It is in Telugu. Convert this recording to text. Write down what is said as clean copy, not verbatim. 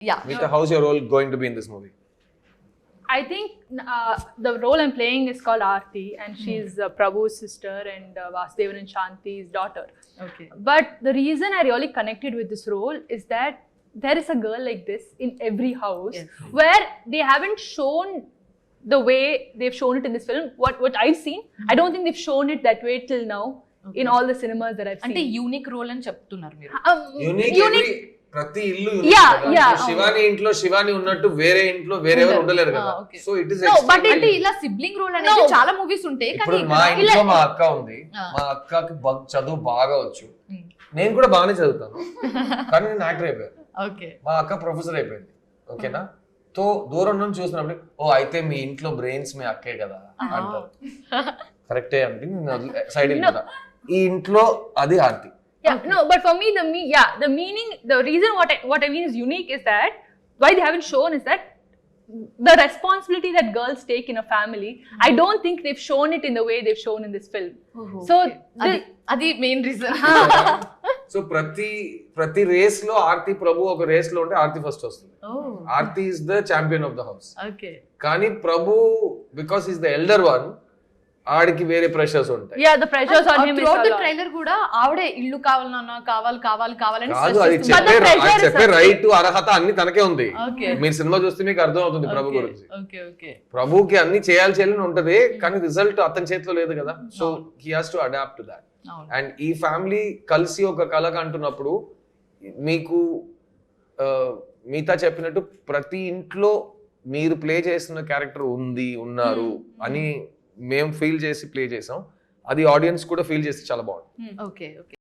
Yeah. Meeta, how's your role going to be in this movie? I think the role I'm playing is called Aarti, and she's Prabhu's sister and Vasudevan and Shanti's daughter. Okay. But the reason I really connected with this role is that there is a girl like this in every house, Yes. where they haven't shown the way they've shown it in this film. What I've seen, I don't think they've shown it that way till now in all the cinemas that I've seen. అంటే యూనిక్ రోల్ అని చెప్తున్నారు మీరు. Unique. ప్రతి ఇల్లు Yeah. శివాని ఇంట్లో శివాని ఉన్నట్టు వేరే ఇంట్లో వేరేవారు ఉండలేరు కదా. okay. So it is but అంటే ఇలా సిబ్లింగ్ రోల్ అనేది చాలా మూవీస్ ఉంటాయి ఇప్పుడు కానీ మా ఇంట్లో మా అక్క ఉంది. మా అక్కకి చదువు బాగా వచ్చు. నేను కూడా బాగానే చదువుతాను కానీ నేను యాక్టర్ అయిపోయాను. ఓకే. మా అక్క ప్రొఫెసర్ అయిపోయింది. ఓకేనా? తో దూరం నుంచి చూసినప్పుడు ఓ అయితే మీ ఇంట్లో బ్రెయిన్స్ మీ అక్కే కదా అంటారు. కరెక్టే అంటే నేను సైడ్ వెళ్ళిపోతా. ఈ ఇంట్లో అది Aarti. Yeah, no, but for me, the meaning, the reason what I mean is unique is that why they haven't shown is that the responsibility that girls take in a family, I don't think they've shown it in the way they've shown in this film. So అది మెయిన్ రీజన్. సో ప్రతి రేస్ లో ఆర్తి ప్రభు ఒక రేస్ లో ఉంటే ఆర్తి ఫస్ట్ వస్తుంది. Aarti is the champion of the house. Okay. కానీ Prabhu because is the elder one, ఆడికి వేరే ప్రెషర్స్ ఉంటాయి. yeah, the pressures on him is throughout a the lot. Trailer కూడా ఆవిడే ఇల్లు కావాలి నాన్న కావాలి కాదు కావాలని అది చెప్పే రైట్ అర్హత అన్ని తనకే ఉంది. Okay. మీరు సినిమా చూస్తే మీకు అర్థం అవుతుంది ప్రభు గురించి. Okay okay. ప్రభుకి అన్ని చేయాలని ఉంటది కానీ రిజల్ట్ అతని చేతిలో లేదు కదా. So he has to adapt to that. And ఈ ఫ్యామిలీ కలిసి ఒక కళ అంటున్నప్పుడు మీకు మిగతా చెప్పినట్టు ప్రతి ఇంట్లో మీరు ప్లే చేస్తున్న క్యారెక్టర్ ఉన్నారు అని మేము ఫీల్ చేసి ప్లే చేసాం. అది ఆడియన్స్ కూడా ఫీల్ చేసి చాలా బాగుంది. Okay okay.